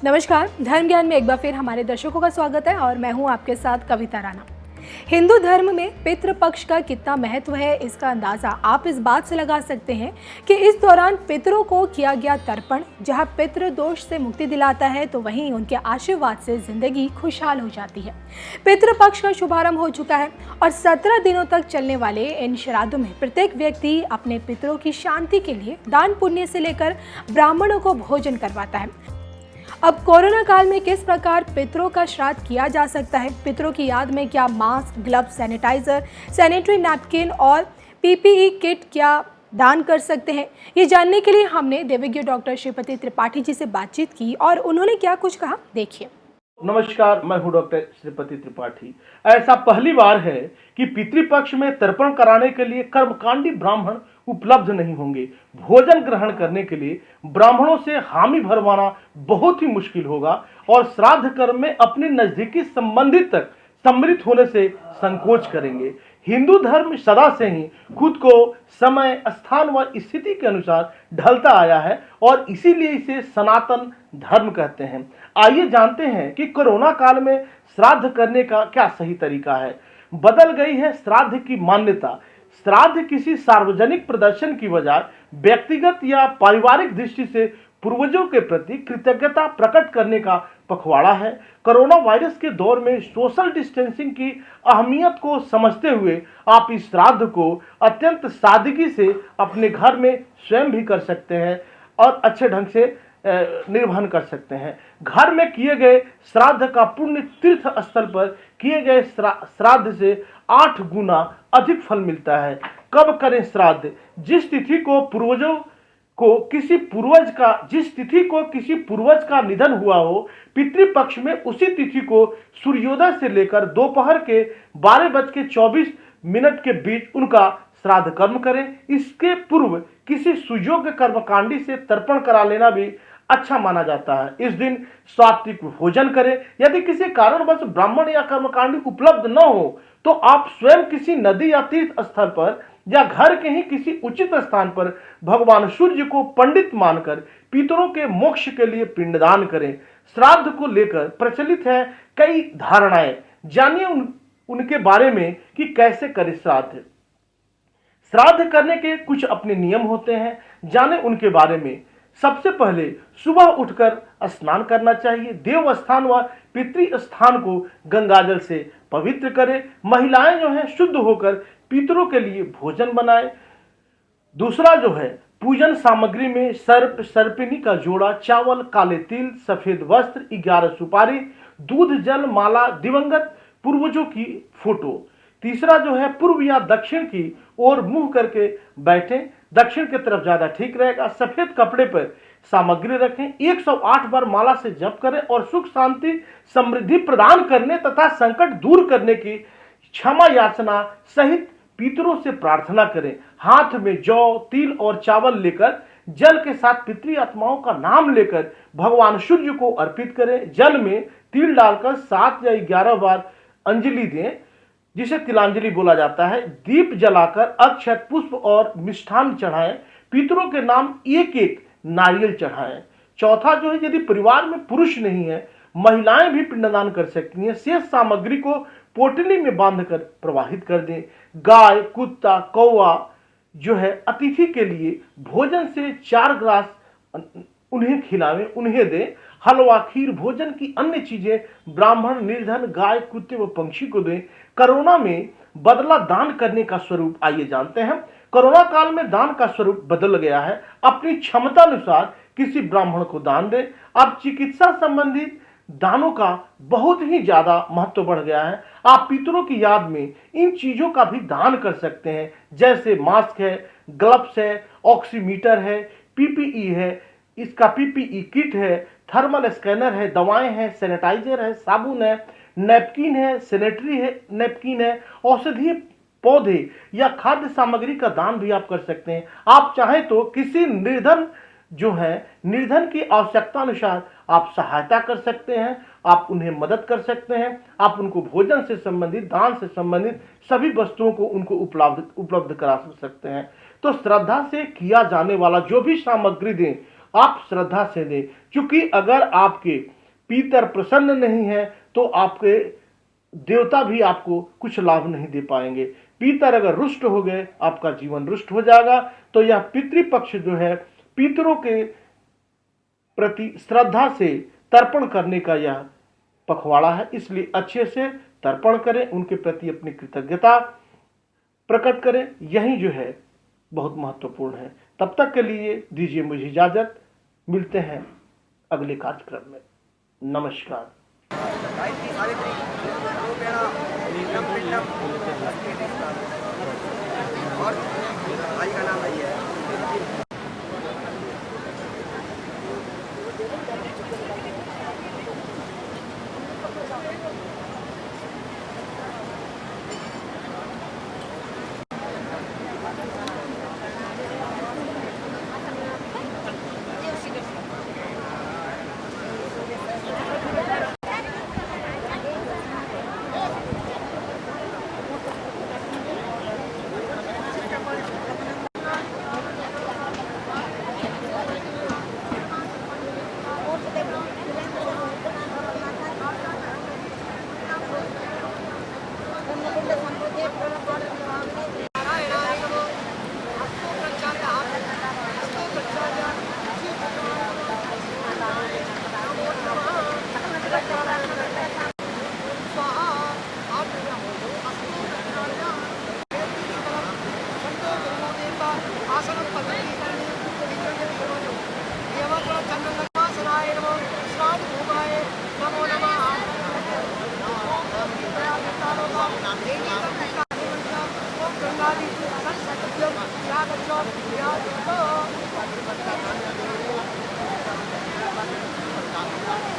नमस्कार। धर्म ज्ञान में एक बार फिर हमारे दर्शकों का स्वागत है और मैं हूं आपके साथ कविता राणा। हिंदू धर्म में पितृपक्ष का कितना महत्व है, इसका अंदाजा आप इस बात से लगा सकते हैं कि इस दौरान पितरों को किया गया तर्पण जहां पितृ दोष से मुक्ति दिलाता है, तो वहीं उनके आशीर्वाद से जिंदगी खुशहाल हो जाती है। पितृपक्ष का शुभारंभ हो चुका है और 17 दिनों तक चलने वाले इन श्राद्धों में प्रत्येक व्यक्ति अपने पितरों की शांति के लिए दान पुण्य से लेकर ब्राह्मणों को भोजन करवाता है। अब कोरोना काल में किस प्रकार पितरों का श्राद्ध किया जा सकता है, पितरों की याद में क्या mask, gloves, sanitizer, sanitary napkin और पीपीई किट क्या दान कर सकते हैं, ये जानने के लिए हमने देवज्ञ डॉक्टर श्रीपति त्रिपाठी जी से बातचीत की और उन्होंने क्या कुछ कहा, देखिए। नमस्कार, मैं हूं डॉक्टर श्रीपति त्रिपाठी। ऐसा पहली बार है कि पितृपक्ष में तर्पण कराने के लिए कर्मकांडी ब्राह्मण उपलब्ध नहीं होंगे। भोजन ग्रहण करने के लिए ब्राह्मणों से हामी भरवाना बहुत ही मुश्किल होगा और श्राद्ध कर्म में अपने नजदीकी संबंधित तक सम्मिलित होने से संकोच करेंगे। हिंदू धर्म सदा से ही खुद को समय, स्थान व स्थिति के अनुसार ढलता आया है और इसीलिए इसे सनातन धर्म कहते हैं। आइए जानते हैं कि कोरोना काल में श्राद्ध करने का क्या सही तरीका है। बदल गई है श्राद्ध की मान्यता। श्राद्ध किसी सार्वजनिक प्रदर्शन की बजाय व्यक्तिगत या पारिवारिक दृष्टि से पूर्वजों के प्रति कृतज्ञता प्रकट करने का पखवाड़ा है। कोरोना वायरस के दौर में सोशल डिस्टेंसिंग की अहमियत को समझते हुए आप इस श्राद्ध को अत्यंत सादगी से अपने घर में स्वयं भी कर सकते हैं और अच्छे ढंग से निर्वहन कर सकते हैं। घर में किए गए श्राद्ध का पुण्य तीर्थ स्थल पर किए गए श्राद्ध से 8 गुना अधिक फल मिलता है। कब करें श्राद्ध? जिस तिथि को किसी पूर्वज का निधन हुआ हो, पितृपक्ष में उसी तिथि को सूर्योदय से लेकर दोपहर के 12:24 के बीच उनका श्राद्ध कर्म करें। इसके पूर्व किसी सुयोग्य कर्मकांडी से तर्पण करा लेना भी अच्छा माना जाता है। इस दिन सात्विक भोजन करें। यदि किसी कारणवश ब्राह्मण या कर्मकांडी उपलब्ध न हो तो आप स्वयं किसी नदी या तीर्थ स्थल पर या घर के ही किसी उचित स्थान पर भगवान सूर्य को पंडित मानकर पितरों के मोक्ष के लिए पिंडदान करें। श्राद्ध को लेकर प्रचलित है कई धारणाएं, जानिए उनके बारे में कि कैसे करें श्राद्ध। श्राद्ध करने के कुछ अपने नियम होते हैं, जाने उनके बारे में। सबसे पहले सुबह उठकर स्नान करना चाहिए। देव स्थान व पितृ स्थान को गंगाजल से पवित्र करें। महिलाएं जो हैं शुद्ध होकर पितरों के लिए भोजन बनाएं। दूसरा जो है, पूजन सामग्री में सर्प, सर्पिनी का जोड़ा, चावल, काले तिल, सफेद वस्त्र, 11 सुपारी, दूध, जल, माला, दिवंगत पूर्वजों की फोटो। तीसरा जो है, पूर्व या दक्षिण की ओर मुंह करके बैठें। दक्षिण की तरफ ज्यादा ठीक रहेगा। सफेद कपड़े पर सामग्री रखें। 108 बार माला से जप करें और सुख, शांति, समृद्धि प्रदान करने तथा संकट दूर करने की क्षमा याचना सहित पितरों से प्रार्थना करें। हाथ में जौ, तिल और चावल लेकर जल के साथ पितृ आत्माओं का नाम लेकर भगवान सूर्य को अर्पित करें। जल में तिल डालकर 7 या 11 बार अंजलि दें, जिसे तिलांजलि बोला जाता है। दीप जलाकर अक्षत, पुष्प और मिष्ठान चढ़ाएं। पितरों के नाम एक नारियल चढ़ाएं। चौथा जो है, यदि परिवार में पुरुष नहीं है, महिलाएं भी पिंडदान कर सकती हैं। शेष सामग्री को पोटली में बांधकर प्रवाहित कर दें। गाय, कुत्ता, कौवा जो है अतिथि के लिए भोजन से 4 ग्रास उन्हें खिलावें, उन्हें दें। हलवा, खीर, भोजन की अन्य चीजें ब्राह्मण, निर्धन, गाय, कुत्ते व पंक्षी को दें। कोरोना में बदला दान करने का स्वरूप, आइए जानते हैं। कोरोना काल में दान का स्वरूप बदल गया है। अपनी क्षमता अनुसार किसी ब्राह्मण को दान दें। अब चिकित्सा संबंधित दानों का बहुत ही ज्यादा महत्व बढ़ गया है। आप पितरों की याद में इन चीजों का भी दान कर सकते हैं, जैसे मास्क है, ग्लव्स है, ऑक्सीमीटर है, पीपीई है, इसका पीपीई किट है, थर्मल स्कैनर है, दवाएं हैं, सैनिटाइजर है, साबुन है, नैपकिन है, सैनिटरी है, नैपकिन है, औषधीय पौधे या खाद्य सामग्री का दान भी आप कर सकते हैं। आप चाहें तो किसी निर्धन की आवश्यकता अनुसार आप सहायता कर सकते हैं, आप उन्हें मदद कर सकते हैं। आप उनको भोजन से संबंधित, दान से संबंधित सभी वस्तुओं को उनको उपलब्ध करा सकते हैं। तो श्रद्धा से किया जाने वाला जो भी सामग्री दें, आप श्रद्धा से दें, क्योंकि अगर आपके पितर प्रसन्न नहीं है तो आपके देवता भी आपको कुछ लाभ नहीं दे पाएंगे। पितर अगर रुष्ट हो गए, आपका जीवन रुष्ट हो जाएगा। तो यह पितृपक्ष जो है, पितरों के प्रति श्रद्धा से तर्पण करने का यह पखवाड़ा है, इसलिए अच्छे से तर्पण करें, उनके प्रति अपनी कृतज्ञता प्रकट करें। यही जो है बहुत महत्वपूर्ण है। तब तक के लिए दीजिए मुझे इजाजत, मिलते हैं अगले कार्यक्रम में। नमस्कार। और भाई का नाम है Thank you.